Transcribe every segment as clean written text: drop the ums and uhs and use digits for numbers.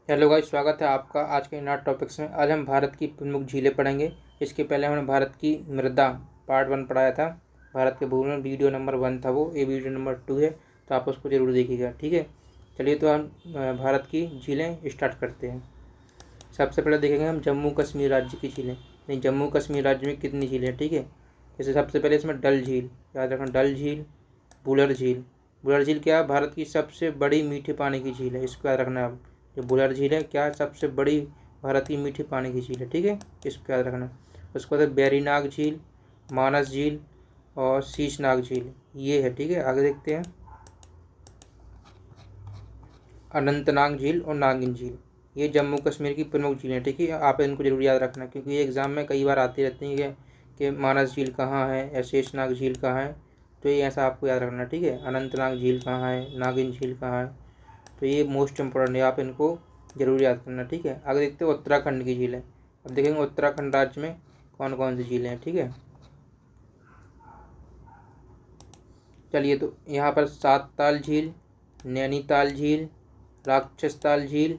Hello guys, स्वागत है आपका आज के नए टॉपिक्स में। आज हम भारत की प्रमुख झीलें पढ़ेंगे। इसके पहले हमने भारत की मृदा पार्ट 1 पढ़ाया था। भारत के भूगोल वीडियो नंबर 1 था वो, ये वीडियो नंबर 2 है, तो आप उसको जरूर देखिएगा। ठीक है, चलिए तो हम भारत की झीलें स्टार्ट करते हैं। सबसे पहले देखेंगे हम जम्मू कश्मीर राज्य की झीलें। नहीं, जम्मू कश्मीर राज्य में कितनी झीलें, ठीक है। जैसे सबसे पहले इसमें डल झील, याद रखना, डल झील। बुलर झील, बुलर झील क्या है, भारत की सबसे बड़ी मीठे पानी की झील है, इसको याद रखना आप। जो बुलर झील है क्या, सबसे बड़ी भारत की मीठे पानी की झील है, ठीक है, इसको याद रखना। उसके बाद बैरीनाग झील, मानस झील और शीशनाग झील, ये है, ठीक है। आगे देखते हैं अनंतनाग झील और नागिन झील, ये जम्मू कश्मीर की प्रमुख झीलें, ठीक है। आप इनको जरूर याद रखना क्योंकि ये एग्जाम में कई बार आती रहती हैं कि मानस झील कहाँ है या शेषनाग झील कहाँ है, तो ये ऐसा आपको याद रखना, ठीक है। अनंतनाग झील कहाँ है, नागिन झील कहाँ है, तो ये मोस्ट इम्पोर्टेंट है, आप इनको जरूर याद करना, ठीक है। आगे देखते हैं उत्तराखंड की झीलें। अब देखेंगे उत्तराखंड राज्य में कौन कौन सी झीलें हैं, ठीक है। चलिए, तो यहाँ पर सातताल झील, नैनीताल झील, राक्षसताल झील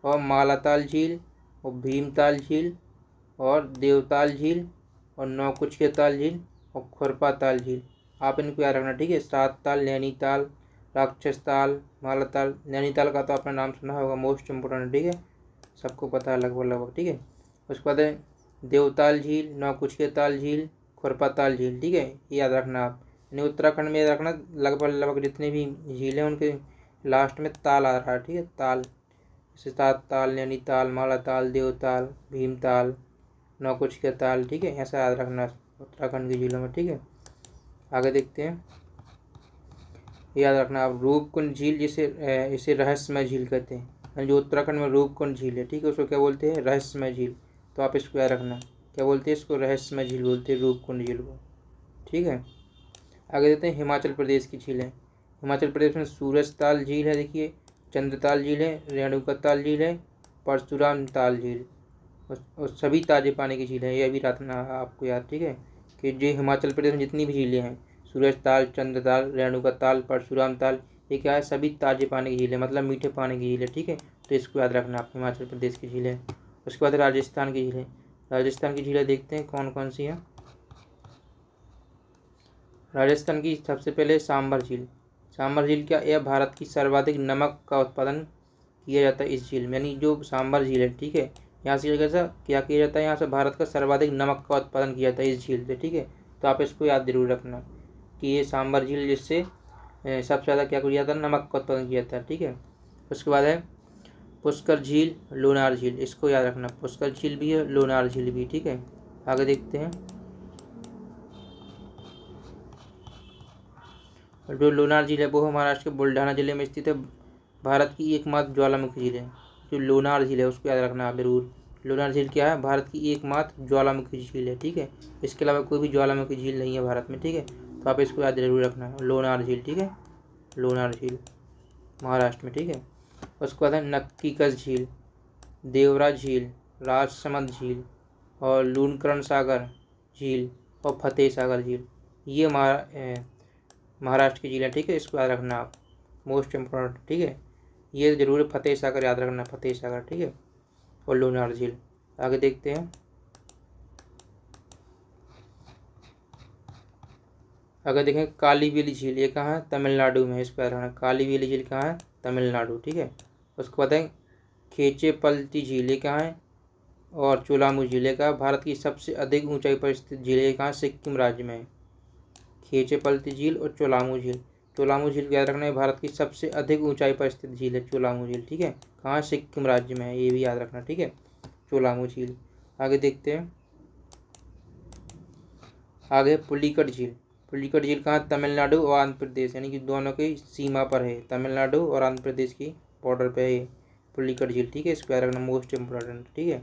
और मालाताल झील और भीमताल झील और देवताल झील और नौकुचिया ताल झील और खुरपा ताल झील, आप इनको याद रखना, ठीक है। सातताल, नैनीताल, राक्षसताल, मालाताल। नैनीताल का तो आपने नाम सुना होगा, मोस्ट इम्पोर्टेंट है, ठीक है, सबको पता है लगभग लगभग, ठीक है। उसके बाद है देवताल झील, नौकुचिया ताल झील, खुरपा ताल झील, ठीक है, ये याद रखना आप। यानी उत्तराखंड में याद रखना, लगभग लगभग जितने भी झील हैं उनके लास्ट में ताल आ रहा है, ठीक है, ताल। जैसे सातताल, नैनीताल, मालाताल, देवताल, भीमताल, नौकुचिया ताल, ठीक है, ऐसा याद रखना उत्तराखंड की झीलों में, ठीक है। आगे देखते हैं, याद रखना आप रूपकुंड झील, जिसे इसे रहस्यमय झील कहते हैं। यानी जो उत्तराखंड में रूपकुंड झील है, ठीक है, उसको क्या बोलते हैं, रहस्यमय झील। तो आप इसको याद रखना, क्या बोलते हैं इसको, रहस्यमय झील बोलते हैं रूपकुंड झील को, ठीक है। आगे देते हैं हिमाचल प्रदेश की झीलें। हिमाचल प्रदेश में सूरजताल झील है, देखिए, चंद्रताल झील है, रेणुकाताल झील है, परशुराम ताल झील और सभी ताजे पानी की झील है, यह भी रखना आपको याद, ठीक है, कि जो हिमाचल प्रदेश में जितनी भी झीलें हैं, सूरजताल, चंद्रताल, रेणुकाताल, परशुराम ताल, ये क्या है, सभी ताजे पानी की झील है, मतलब मीठे पानी की झील है, ठीक है। तो इसको याद रखना आप, हिमाचल प्रदेश की झीलें। उसके बाद राजस्थान की झीलें। राजस्थान की झीलें देखते हैं कौन कौन सी हैं। राजस्थान की सबसे पहले सांभर झील। सांभर झील क्या, यह भारत की सर्वाधिक नमक का उत्पादन किया जाता है इस झील में। यानी जो सांभर झील है, ठीक है, यहाँ से कैसा क्या किया जाता है, यहाँ से भारत का सर्वाधिक नमक का उत्पादन किया जाता है इस झील से, ठीक है। तो आप इसको याद जरूर रखना कि ये सांभर झील, जिससे सबसे ज़्यादा क्या किया जाता है, नमक का उत्पादन किया जाता है, ठीक है। उसके बाद है पुष्कर झील, लोनार झील, इसको याद रखना, पुष्कर झील भी है, लोनार झील भी, ठीक है। आगे देखते हैं, जो लोनार झील है वो महाराष्ट्र के बुल्ढाना जिले में स्थित है। भारत की एकमात्र ज्वालामुखी झील है जो लोनार झील है, उसको याद रखना आप जरूर। लोनार झील क्या है, भारत की एकमात्र ज्वालामुखी झील है, ठीक है। इसके अलावा कोई भी ज्वालामुखी झील नहीं है भारत में, ठीक है। तो आप इसको याद जरूर रखना, लोनार झील, ठीक है, लोनार झील महाराष्ट्र में, ठीक है। उसके बाद है नक्कीकस झील, देवरा झील, राजसमंद झील और लूणकरण सागर झील और फतेह सागर झील, ये महाराष्ट्र की झीलें, ठीक है, इसको याद रखना आप, मोस्ट इम्पोर्टेंट, ठीक है। ये जरूर फतेह सागर याद रखना, फतेह सागर, ठीक है, और लोनार झील। आगे देखते हैं, अगर देखें कालीबेली झील, ये कहाँ है, तमिलनाडु में है, इसको याद रखना, कालीबेली झील कहाँ है, तमिलनाडु, ठीक है। उसको बताएं खेचेपल्ती झील, ये कहाँ है, और चोलामू झील का भारत की सबसे अधिक ऊंचाई पर स्थित झील, ये कहाँ, सिक्किम राज्य में है। खेचेपल्ती झील और चोलामू झील। चोलामू झील याद रखना है, भारत की सबसे अधिक ऊंचाई पर स्थित झील है चोलामू झील, ठीक है, कहाँ, सिक्किम राज्य में है, ये भी याद रखना, ठीक है, चोलामू झील। आगे देखते हैं, आगे पुलिकट झील। पुलिकट झील कहाँ, तमिलनाडु और आंध्र प्रदेश, यानी कि दोनों की सीमा पर है, तमिलनाडु और आंध्र प्रदेश की बॉर्डर पे है पुलिकट झील, ठीक है, इसको याद रखना, मोस्ट इम्पोर्टेंट, ठीक है।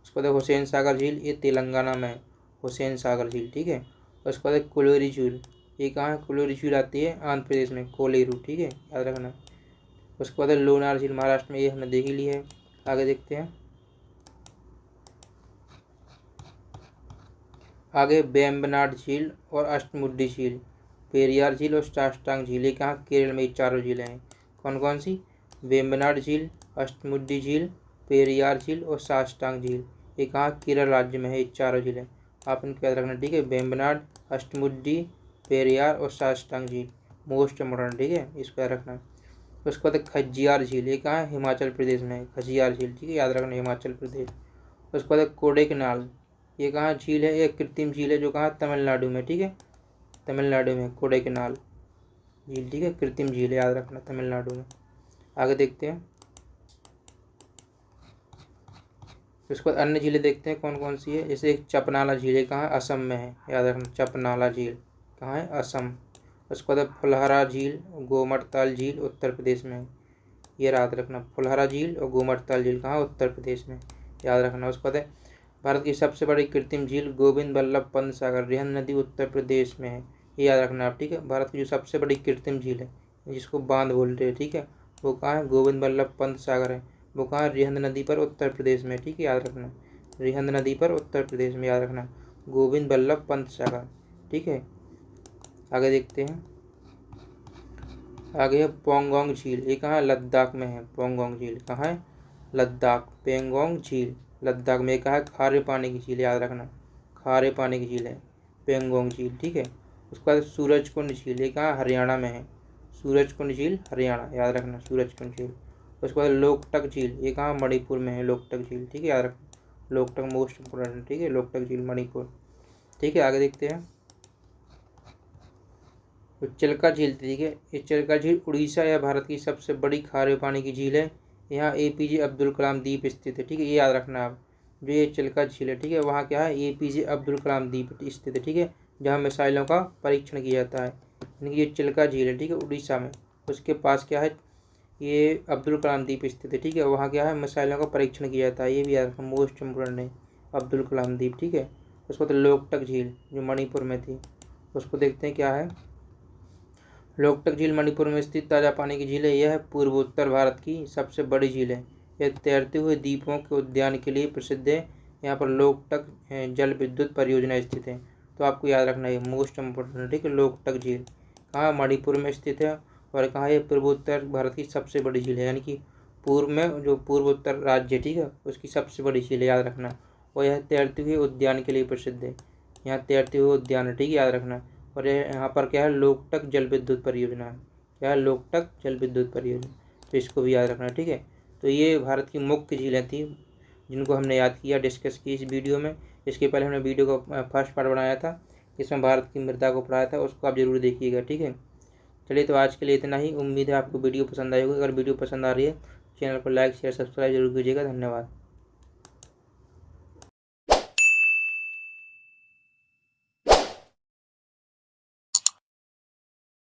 उसके बाद हुसैन सागर झील, ये तेलंगाना में है, हुसैन सागर झील, ठीक है। उसके बाद कोलोरी झील, ये कहाँ है, कोलोरी झील आती है आंध्र प्रदेश में, कोलेरू, ठीक है, याद रखना। उसके बाद लोनार झील महाराष्ट्र में, ये हमने देख ही ली है। आगे देखते हैं, आगे वेम्बनाड झील और अष्टमुडी झील, पेरियार झील और साष्टांग झील, ये कहाँ, केरल में, चारों झीलें हैं। कौन कौन सी, वेम्बनाड झील, अष्टमुडी झील, पेरियार झील और साष्टांग झील। ये कहाँ केरल राज्य में है, ये चारों झीलें आप इनको याद रखना, ठीक है। वेम्बनाड, अष्टमुडी, पेरियार और साष्टांग झील मोस्ट इम्पोर्टेंट, ठीक है, इसको याद रखना। उसके बाद खजियार झील, ये कहाँ है, हिमाचल प्रदेश में है खजियार झील, ठीक है, याद रखना हिमाचल प्रदेश। उसके बाद कोडेकनाल, ये कहाँ झील है, ये कृत्रिम झील है जो कहाँ तमिलनाडु में, ठीक है, तमिलनाडु में कोडेकनाल झील, ठीक है, कृत्रिम झील है, याद रखना तमिलनाडु में। आगे देखते हैं, उसके बाद अन्य झीलें देखते हैं कौन कौन सी है। जैसे एक चपनाला झील है, कहाँ असम में है, याद रखना चपनाला झील कहाँ है, असम। उसके बाद फुलहरा झील, गोमटताल झील उत्तर प्रदेश में है, ये याद रखना फुलहरा झील और गोमटताल झील कहाँ उत्तर प्रदेश में, याद रखना। उसके बाद भारत की सबसे बड़ी कृत्रिम झील गोविंद बल्लभ पंत सागर, रिहंद नदी उत्तर प्रदेश में है, ये याद रखना आप, ठीक है। भारत की जो सबसे बड़ी कृत्रिम झील है जिसको बांध बोलते हैं, ठीक है, वो कहाँ है, गोविंद बल्लभ पंत सागर है, वो कहाँ है, रिहंद नदी पर उत्तर प्रदेश में, ठीक है, याद रखना रिहंद नदी पर उत्तर प्रदेश में, याद रखना गोविंद बल्लभ पंत सागर, ठीक है। आगे देखते हैं, आगे है पोंगोंग झील, ये कहाँ है, लद्दाख में है। पोंगोंग झील कहाँ है, लद्दाख, पेंगोंग झील लद्दाख में, कहा है खारे पानी की झील, याद रखना खारे पानी की झील है पेंगोंग झील, ठीक है। उसके बाद सूरजकुंड झील, ये कहाँ हरियाणा में है, सूरजकुंड झील हरियाणा, याद रखना सूरजकुंड झील। उसके बाद लोकटक झील, ये कहाँ मणिपुर में है, लोकटक झील, ठीक है, याद रखना लोकटक मोस्ट इम्पोर्टेंट, ठीक है, लोकटक झील मणिपुर, ठीक है। आगे देखते हैं, तो चिल्का झील, ठीक है, ये चिल्का झील उड़ीसा या भारत की सबसे बड़ी खारे पानी की झील है। यहाँ APJ अब्दुल कलाम द्वीप स्थित है, ठीक है, ये याद रखना आप, जो ये चिल्का झील है, ठीक है, वहाँ क्या है, APJ अब्दुल कलाम द्वीप स्थित है, ठीक है, जहाँ मिसाइलों का परीक्षण किया जाता है, यानी कि ये चिल्का झील है, ठीक है, उड़ीसा में। उसके पास क्या है, ये अब्दुल कलाम द्वीप स्थित है, ठीक है, वहाँ क्या है, मिसाइलों का परीक्षण किया जाता है, ये भी याद रखना मोस्ट इम्पोर्टेंट है, अब्दुल कलाम द्वीप, ठीक है। उसके बाद लोकटक झील जो मणिपुर में थी, उसको देखते हैं क्या है। लोकटक झील मणिपुर में स्थित ताज़ा पानी की झील है, यह पूर्वोत्तर भारत की सबसे बड़ी झील है, यह तैरते हुए द्वीपों के उद्यान के लिए प्रसिद्ध है। यहाँ पर लोकटक जल विद्युत परियोजना स्थित है, तो आपको याद रखना है मोस्ट इम्पोर्टेंट, ठीक है। लोकटक झील कहाँ मणिपुर में स्थित है और कहाँ ये पूर्वोत्तर भारत की सबसे बड़ी झील है, यानी कि पूर्व में जो पूर्वोत्तर राज्य, ठीक है, उसकी सबसे बड़ी झील है, याद रखना। और यह तैरते हुए उद्यान के लिए प्रसिद्ध है, यहाँ तैरते हुए उद्यान है, ठीक है, याद रखना। और यहाँ पर क्या है, लोकटक जल विद्युत परियोजना है, क्या है, लोकटक जल विद्युत परियोजना, तो इसको भी याद रखना, ठीक है। तो ये भारत की मुख्य झीलें थी जिनको हमने याद किया, डिस्कस की इस वीडियो में। इसके पहले हमने वीडियो का फर्स्ट पार्ट बनाया था जिसमें भारत की मृदा को पढ़ाया था, उसको आप जरूर देखिएगा, ठीक है। चलिए, तो आज के लिए इतना ही। उम्मीद है आपको वीडियो पसंद आई होगी। अगर वीडियो पसंद आ रही है चैनल को लाइक शेयर सब्सक्राइब जरूर कीजिएगा। धन्यवाद।